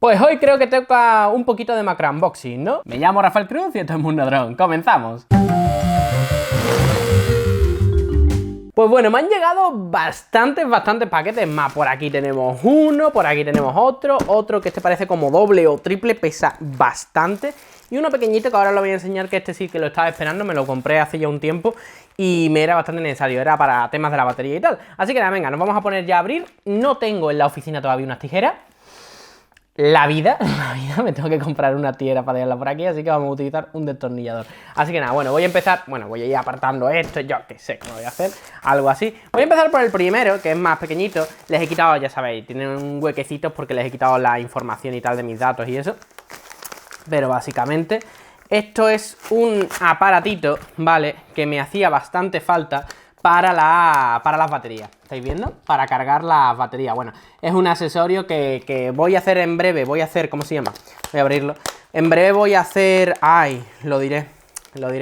Pues hoy creo que toca un poquito de macro unboxing, ¿no? Me llamo Rafael Cruz y esto es Mundo Drone. ¡Comenzamos! Pues bueno, me han llegado bastantes paquetes más. Por aquí tenemos uno, por aquí tenemos otro que este parece como doble o triple, pesa bastante. Y uno pequeñito que ahora lo voy a enseñar, que este sí que lo estaba esperando, me lo compré hace ya un tiempo y me era bastante necesario, era para temas de la batería y tal. Así que nada, venga, nos vamos a poner ya a abrir. No tengo en la oficina todavía unas tijeras. La vida me tengo que comprar una tijera para dejarla por aquí, así que vamos a utilizar un destornillador. Así que nada, bueno, voy a empezar, voy a ir apartando esto, yo qué sé cómo voy a hacer, algo así. Voy a empezar por el primero, que es más pequeñito. Les he quitado, ya sabéis, tienen un huequecito porque les he quitado la información y tal de mis datos y eso. Pero básicamente, esto es un aparatito, ¿vale? Que me hacía bastante falta para las baterías. ¿Estáis viendo? Para cargar las baterías. Bueno, es un accesorio que voy a hacer en breve. ¿Cómo se llama? Voy a abrirlo. En breve voy a hacer... ¡Ay! Lo diré.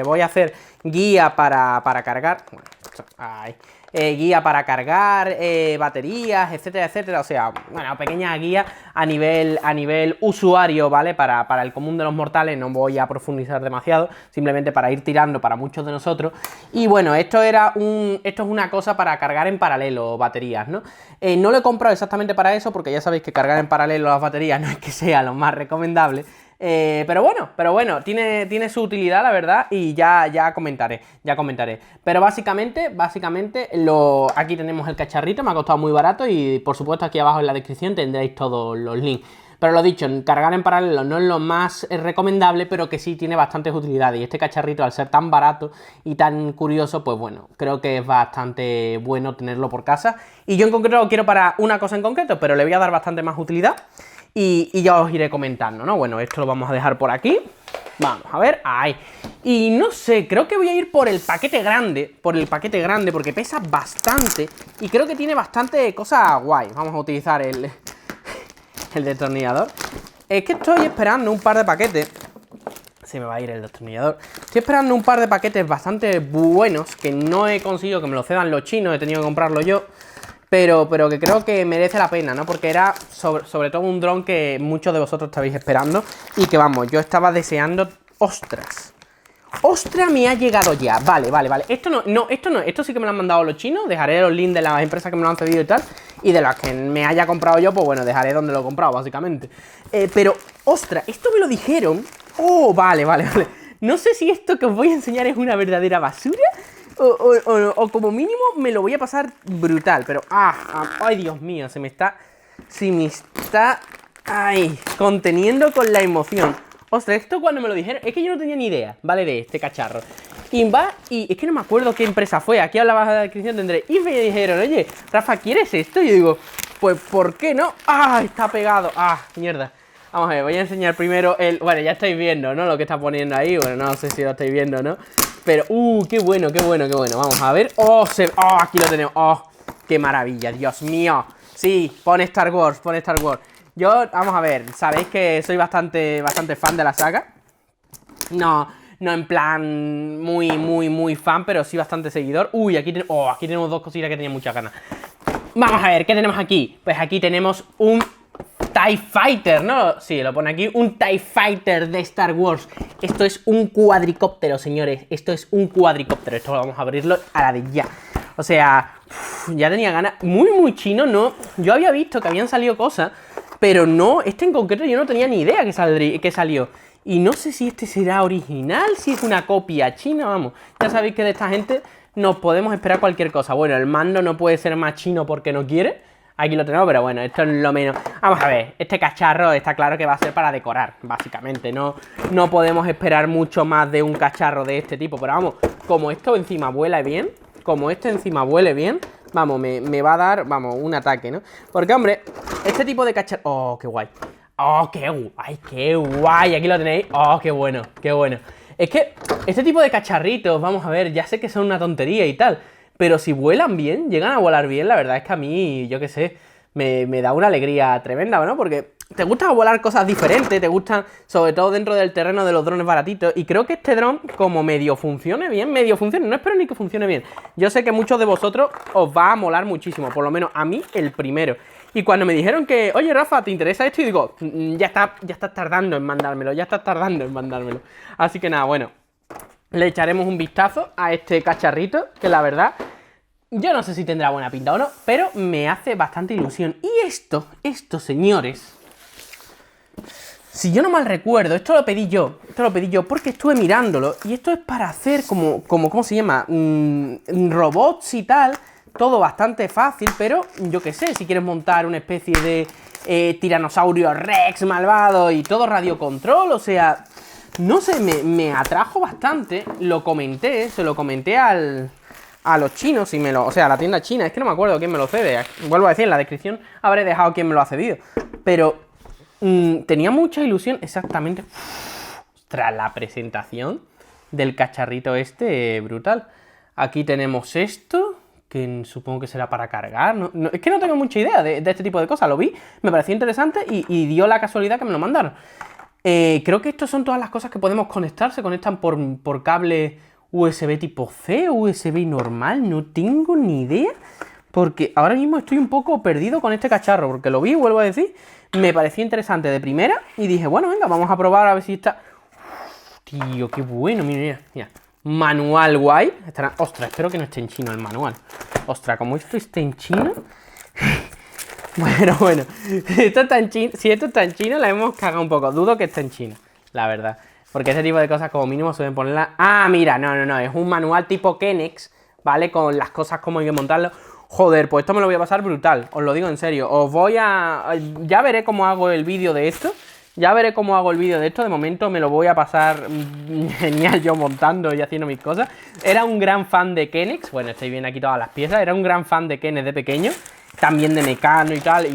Voy a hacer guía para cargar... guía para cargar baterías, etcétera, etcétera. O sea, bueno, pequeña guía a nivel usuario, ¿vale? Para el común de los mortales. No voy a profundizar demasiado, simplemente para ir tirando para muchos de nosotros. Y bueno, esto es una cosa para cargar en paralelo baterías, ¿no? No lo he comprado exactamente para eso, porque ya sabéis que cargar en paralelo las baterías no es que sea lo más recomendable. Pero bueno, tiene su utilidad, la verdad, y ya comentaré. Pero básicamente, aquí tenemos el cacharrito, me ha costado muy barato y por supuesto aquí abajo en la descripción tendréis todos los links. Pero lo dicho, cargar en paralelo no es lo más recomendable, pero que sí tiene bastantes utilidades. Y este cacharrito, al ser tan barato y tan curioso, pues bueno, creo que es bastante bueno tenerlo por casa. Y yo en concreto lo quiero para una cosa en concreto, pero le voy a dar bastante más utilidad. Y ya os iré comentando, ¿no? Bueno, esto lo vamos a dejar por aquí. Vamos a ver, ahí. Y no sé, creo que voy a ir por el paquete grande, porque pesa bastante y creo que tiene bastante cosas guay. Vamos a utilizar el destornillador. Es que estoy esperando un par de paquetes. Se me va a ir el destornillador. Estoy esperando un par de paquetes bastante buenos que no he conseguido que me lo cedan los chinos, he tenido que comprarlo yo. Pero que creo que merece la pena, ¿no? Porque era sobre todo un dron que muchos de vosotros estabais esperando y que, vamos, yo estaba deseando... ¡Ostras! ¡Ostras, me ha llegado ya! Vale. Esto sí que me lo han mandado los chinos. Dejaré los links de las empresas que me lo han cedido y tal. Y de las que me haya comprado yo, pues bueno, dejaré donde lo he comprado, básicamente. Pero, ¡ostras! Esto me lo dijeron... ¡Oh, vale! No sé si esto que os voy a enseñar es una verdadera basura... O como mínimo me lo voy a pasar brutal. Pero, ay, Dios mío, se me está conteniendo con la emoción. Ostras, esto cuando me lo dijeron, es que yo no tenía ni idea, ¿vale? De este cacharro. Y es que no me acuerdo qué empresa fue. Aquí abajo en la descripción tendré. Y me dijeron, oye, Rafa, ¿quieres esto? Y yo digo, pues, ¿por qué no? Está pegado. Mierda. Vamos a ver, voy a enseñar primero el... Bueno, ya estáis viendo, ¿no? Lo que está poniendo ahí. Bueno, no sé si lo estáis viendo, ¿no? Pero, qué bueno. Vamos a ver. Aquí lo tenemos. Qué maravilla, Dios mío. Sí, pone Star Wars. Yo, vamos a ver, sabéis que soy bastante fan de la saga. No en plan muy fan, pero sí bastante seguidor. Aquí tenemos dos cositas que tenía muchas ganas. Vamos a ver, ¿qué tenemos aquí? Pues aquí tenemos un TIE Fighter, ¿no? Sí, lo pone aquí, un TIE Fighter de Star Wars. Esto es un cuadricóptero, señores. Esto vamos a abrirlo a la de ya. O sea, ya tenía ganas. Muy chino, ¿no? Yo había visto que habían salido cosas, pero no, este en concreto yo no tenía ni idea que salió. Y no sé si este será original, si es una copia china, vamos. Ya sabéis que de esta gente nos podemos esperar cualquier cosa. Bueno, el mando no puede ser más chino porque no quiere. Aquí lo tenemos, pero bueno, esto es lo menos. Vamos a ver, este cacharro está claro que va a ser para decorar, básicamente. No podemos esperar mucho más de un cacharro de este tipo. Pero vamos, como esto encima vuela bien, vamos, me va a dar, vamos, un ataque, ¿no? Porque, hombre, este tipo de cacharro... ¡Qué guay! ¡Qué guay! Aquí lo tenéis. ¡Qué bueno! Es que este tipo de cacharritos, vamos a ver, ya sé que son una tontería y tal, pero si vuelan bien, llegan a volar bien, la verdad es que a mí, yo qué sé, me da una alegría tremenda, ¿no? Porque te gusta volar cosas diferentes, te gustan, sobre todo dentro del terreno de los drones baratitos, y creo que este dron, como medio funcione bien, no espero ni que funcione bien. Yo sé que muchos de vosotros os va a molar muchísimo, por lo menos a mí el primero. Y cuando me dijeron que, oye Rafa, ¿te interesa esto? Y digo, ya estás tardando en mandármelo, ya estás tardando en mandármelo. Así que nada, bueno, le echaremos un vistazo a este cacharrito, que la verdad, yo no sé si tendrá buena pinta o no, pero me hace bastante ilusión. Y esto, señores, si yo no mal recuerdo, esto lo pedí yo porque estuve mirándolo, y esto es para hacer ¿cómo se llama? Robots y tal, todo bastante fácil, pero yo qué sé, si quieres montar una especie de tiranosaurio Rex malvado y todo radiocontrol, o sea, no sé, me atrajo bastante, se lo comenté a los chinos, o sea, a la tienda china, es que no me acuerdo quién me lo cede, vuelvo a decir, en la descripción habré dejado quién me lo ha cedido, pero tenía mucha ilusión, exactamente. Ostras, la presentación del cacharrito este, brutal. Aquí tenemos esto, que supongo que será para cargar, es que no tengo mucha idea de este tipo de cosas, lo vi, me pareció interesante y dio la casualidad que me lo mandaron. Creo que estas son todas las cosas que podemos conectar, se conectan por cable USB tipo C, USB normal, no tengo ni idea, porque ahora mismo estoy un poco perdido con este cacharro, porque lo vi, vuelvo a decir, me pareció interesante de primera y dije, bueno, venga, vamos a probar a ver si está... Uf, tío, qué bueno, mira. Manual guay. Ostras, espero que no esté en chino el manual. Ostras, como esto esté en chino... Bueno, esto está en chino, si esto está en chino la hemos cagado un poco. Dudo que esté en chino, la verdad. Porque ese tipo de cosas como mínimo suelen ponerla... Ah, mira, no, es un manual tipo Kenex, ¿vale? Con las cosas como hay que montarlo. Joder, pues esto me lo voy a pasar brutal, os lo digo en serio. Ya veré cómo hago el vídeo de esto. De momento me lo voy a pasar genial yo montando y haciendo mis cosas. Era un gran fan de Kenex. Bueno, estáis viendo aquí todas las piezas. Era un gran fan de Kenex de pequeño. También de Mecano y tal.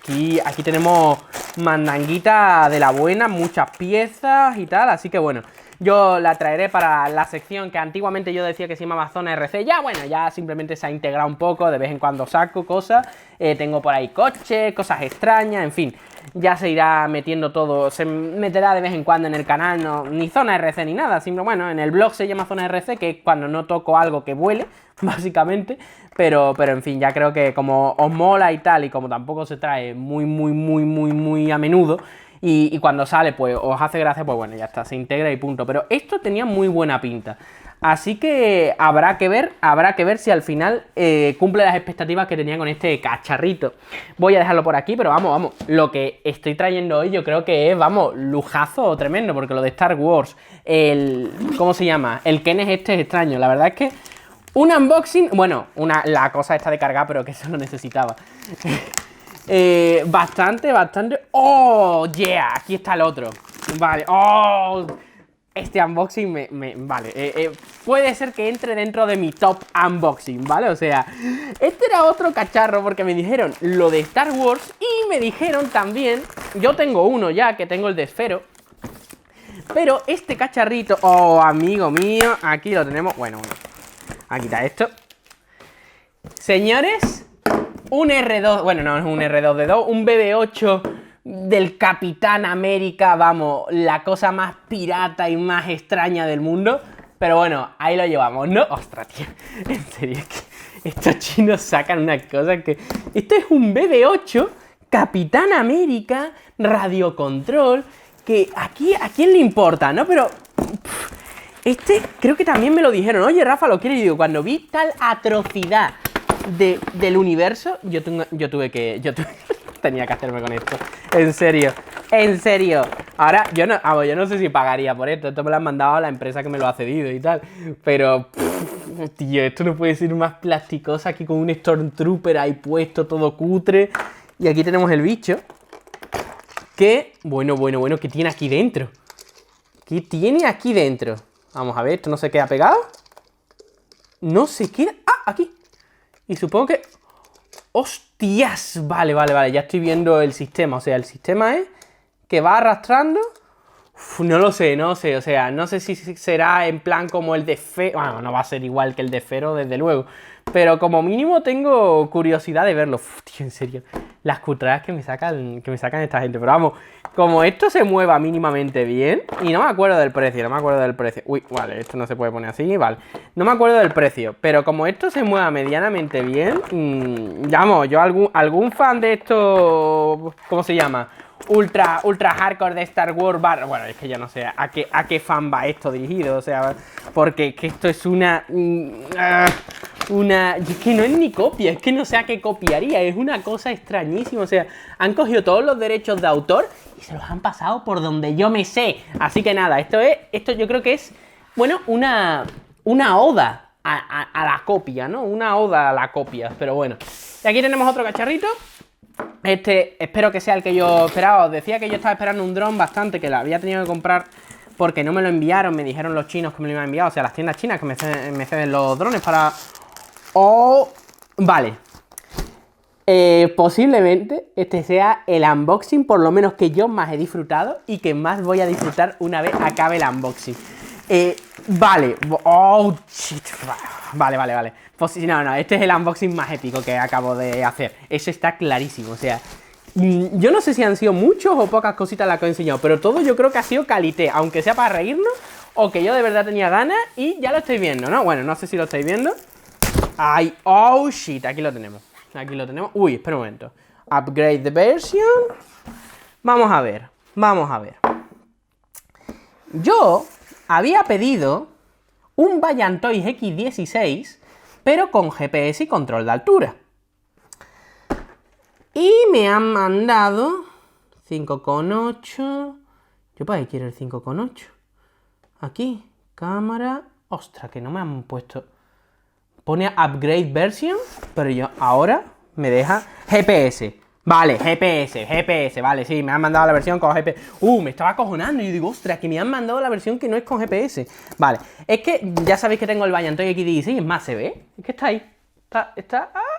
Y aquí tenemos mandanguita de la buena. Muchas piezas y tal. Así que bueno, yo la traeré para la sección que antiguamente yo decía que se llamaba Zona RC. Ya, bueno, ya simplemente se ha integrado un poco. De vez en cuando saco cosas. Tengo por ahí coches, cosas extrañas, en fin. Ya se irá metiendo todo. Se meterá de vez en cuando en el canal. No, ni Zona RC ni nada. Simplemente, bueno, en el blog se llama Zona RC, que es cuando no toco algo que vuele, básicamente. Pero en fin, ya creo que como os mola y tal, y como tampoco se trae muy a menudo, y cuando sale, pues os hace gracia, pues bueno, ya está, se integra y punto. Pero esto tenía muy buena pinta. Así que habrá que ver si al final cumple las expectativas que tenía con este cacharrito. Voy a dejarlo por aquí, pero vamos, lo que estoy trayendo hoy yo creo que es, lujazo tremendo, porque lo de Star Wars, ¿cómo se llama? El Kenex este es extraño, la verdad es que un unboxing, bueno, la cosa está de cargar, pero que eso lo necesitaba. Bastante. ¡Oh, yeah! Aquí está el otro. Vale, ¡oh! Este unboxing vale, puede ser que entre dentro de mi top unboxing, ¿vale? O sea, este era otro cacharro porque me dijeron lo de Star Wars y me dijeron también, yo tengo uno ya, que tengo el de Esfero, pero este cacharrito, oh, amigo mío, aquí lo tenemos, bueno, aquí está esto. Señores, un R2, bueno, no es un R2D2, un BB8 del Capitán América, vamos, la cosa más pirata y más extraña del mundo. Pero bueno, ahí lo llevamos, ¿no? Ostras, tío, en serio, es que estos chinos sacan unas cosas que... Esto es un BB8 Capitán América, radiocontrol, que aquí, ¿a quién le importa, no? Pero... este creo que también me lo dijeron, oye Rafa, ¿lo quieres? Y digo, cuando vi tal atrocidad del universo, yo tenía que hacerme con esto. En serio. Ahora, yo no sé si pagaría por esto. Esto me lo han mandado a la empresa que me lo ha cedido y tal. Pero, tío, esto no puede ser más plasticoso. Aquí con un Stormtrooper ahí puesto, todo cutre. Y aquí tenemos el bicho. Que, bueno, ¿qué tiene aquí dentro? ¿Qué tiene aquí dentro? Vamos a ver, ¿esto no se queda pegado? No se queda... ¡Ah! Aquí. Y supongo que... ¡Hostias! Vale, ya estoy viendo el sistema. O sea, el sistema es que va arrastrando... No lo sé, no sé, o sea, no sé si será en plan como el de Fero, bueno, no va a ser igual que el de Fero, desde luego, pero como mínimo tengo curiosidad de verlo. Uf, tío, en serio, las cutradas que me sacan esta gente, pero vamos, como esto se mueva mínimamente bien, y no me acuerdo del precio, uy, vale, esto no se puede poner así, vale, no me acuerdo del precio, pero como esto se mueva medianamente bien, vamos, yo algún fan de esto, ¿cómo se llama? Ultra hardcore de Star Wars bueno, es que yo no sé a qué fan va esto dirigido, o sea, porque que esto es es que no es ni copia, es que no sé a qué copiaría, es una cosa extrañísima, o sea, han cogido todos los derechos de autor y se los han pasado por donde yo me sé, así que nada, esto yo creo que es, bueno, una oda a la copia, ¿no? Una oda a la copia, pero bueno. Y aquí tenemos otro cacharrito. Espero que sea el que yo esperaba. Os decía que yo estaba esperando un dron bastante, que lo había tenido que comprar porque no me lo enviaron. Me dijeron los chinos que me lo iban a enviar, o sea, las tiendas chinas que me ceden los drones para... Oh, vale. Posiblemente este sea el unboxing, por lo menos que yo más he disfrutado y que más voy a disfrutar una vez acabe el unboxing. Vale. Oh, shit. Vale. Pues no, este es el unboxing más épico que acabo de hacer. Eso está clarísimo, o sea... Yo no sé si han sido muchos o pocas cositas las que he enseñado, pero todo yo creo que ha sido calité, aunque sea para reírnos o que yo de verdad tenía ganas y ya lo estáis viendo, ¿no? Bueno, no sé si lo estáis viendo. Ay, oh, shit, aquí lo tenemos. Uy, espera un momento. Upgrade the version. Vamos a ver. Yo había pedido un Vaillantois X16, pero con GPS y control de altura. Y me han mandado 5,8. Yo para qué quiero el 5,8. Aquí, cámara. Ostras, que no me han puesto. Pone upgrade version, pero yo ahora me deja GPS. Vale, GPS, vale, sí, me han mandado la versión con GPS. Me estaba acojonando y yo digo, ostras, que me han mandado la versión que no es con GPS. Vale, es que ya sabéis que tengo el Vaillantois X16, es más, se ve. Es que está ahí.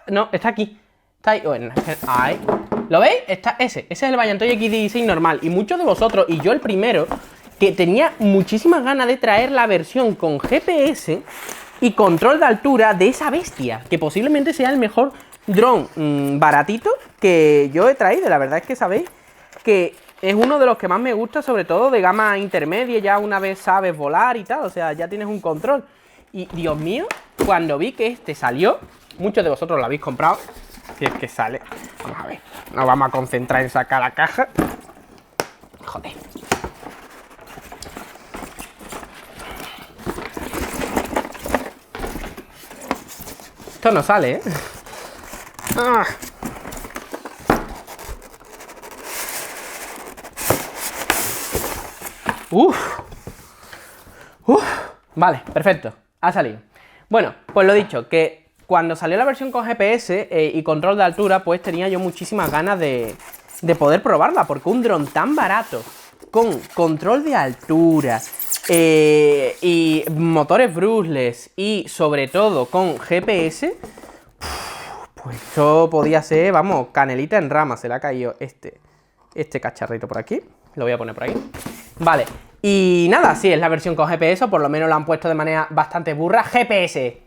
No, está aquí. Está ahí. Bueno, ahí. ¿Lo veis? Ese es el Vaillantois X16 normal. Y muchos de vosotros, y yo el primero, que tenía muchísimas ganas de traer la versión con GPS y control de altura de esa bestia, que posiblemente sea el mejor dron baratito que yo he traído. La verdad es que sabéis que es uno de los que más me gusta, sobre todo de gama intermedia, ya una vez sabes volar y tal, o sea, ya tienes un control. Y Dios mío, cuando vi que este salió, muchos de vosotros lo habéis comprado, si es que sale, vamos a ver, nos vamos a concentrar en sacar la caja. Joder. Esto no sale, ¿eh? Vale, perfecto. Ha salido. Bueno, pues lo dicho, que cuando salió la versión con GPS y control de altura, pues tenía yo muchísimas ganas de poder probarla, porque un dron tan barato, con control de altura y motores brushless y sobre todo con GPS, pues esto podía ser, vamos, canelita en rama. Se le ha caído este cacharrito por aquí. Lo voy a poner por aquí. Vale, y nada, sí, es la versión con GPS, o por lo menos lo han puesto de manera bastante burra. GPS,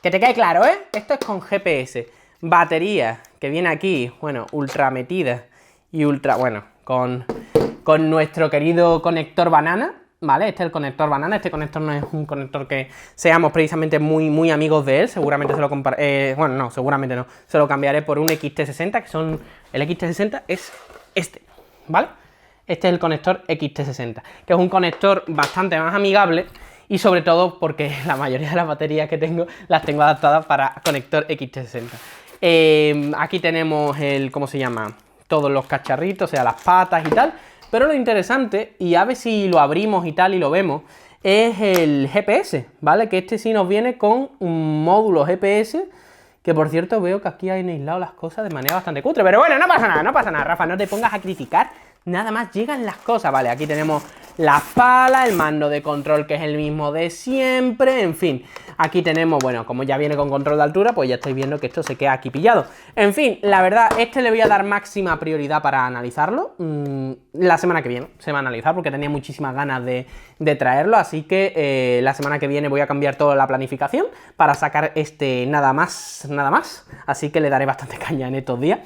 que te quede claro, ¿eh? Esto es con GPS. Batería, que viene aquí, bueno, ultra metida y ultra, bueno, con nuestro querido conector banana, ¿vale? Este es el conector banana. Este conector no es un conector que seamos precisamente muy amigos de él. Seguramente se lo compraré, bueno, no, seguramente no. Se lo cambiaré por un XT60, que son... El XT60 es este, ¿vale? Este es el conector XT60, que es un conector bastante más amigable y sobre todo porque la mayoría de las baterías que tengo las tengo adaptadas para conector XT60. Aquí tenemos ¿cómo se llama? Todos los cacharritos, o sea, las patas y tal. Pero lo interesante, y a ver si lo abrimos y tal y lo vemos, es el GPS, ¿vale? Que este sí nos viene con un módulo GPS, que por cierto veo que aquí han aislado las cosas de manera bastante cutre. Pero bueno, no pasa nada, Rafa, no te pongas a criticar. Nada más llegan las cosas. Vale, aquí tenemos las palas, el mando de control que es el mismo de siempre, en fin. Aquí tenemos, bueno, como ya viene con control de altura, pues ya estáis viendo que esto se queda aquí pillado. En fin, la verdad, este le voy a dar máxima prioridad para analizarlo. La semana que viene se va a analizar porque tenía muchísimas ganas de traerlo, así que la semana que viene voy a cambiar toda la planificación para sacar este nada más, así que le daré bastante caña en estos días.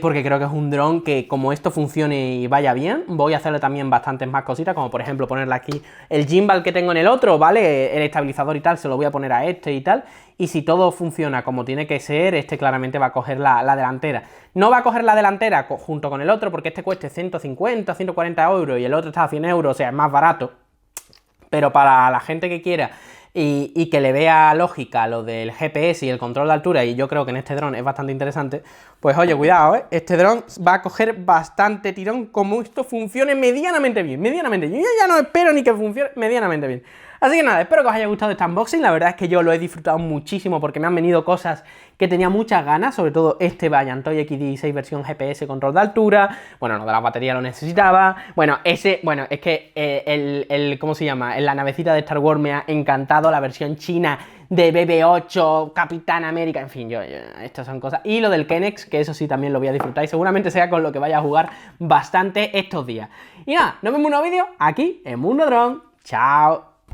Porque creo que es un dron que, como esto funcione y vaya bien, voy a hacerle también bastantes más cositas, como por ejemplo ponerle aquí el gimbal que tengo en el otro, ¿vale? El estabilizador y tal, se lo voy a poner a este y tal, y si todo funciona como tiene que ser, este claramente va a coger la delantera. No va a coger la delantera junto con el otro, porque este cueste 150, 140 euros y el otro está a 100 euros, o sea, es más barato. Pero para la gente que quiera y que le vea lógica lo del GPS y el control de altura, y yo creo que en este dron es bastante interesante, pues oye, cuidado, ¿eh? Este dron va a coger bastante tirón como esto funcione medianamente bien, medianamente. Yo ya no espero ni que funcione medianamente bien. Así que nada, espero que os haya gustado este unboxing, la verdad es que yo lo he disfrutado muchísimo porque me han venido cosas que tenía muchas ganas, sobre todo este Vaillantoy X16 versión GPS control de altura, bueno, lo de la batería lo necesitaba, bueno, es que ¿cómo se llama? La navecita de Star Wars me ha encantado, la versión china de BB-8, Capitán América, en fin, estas son cosas, y lo del Kennex, que eso sí también lo voy a disfrutar y seguramente sea con lo que vaya a jugar bastante estos días. Y nada, nos vemos en un nuevo vídeo aquí en Mundo Drone, chao.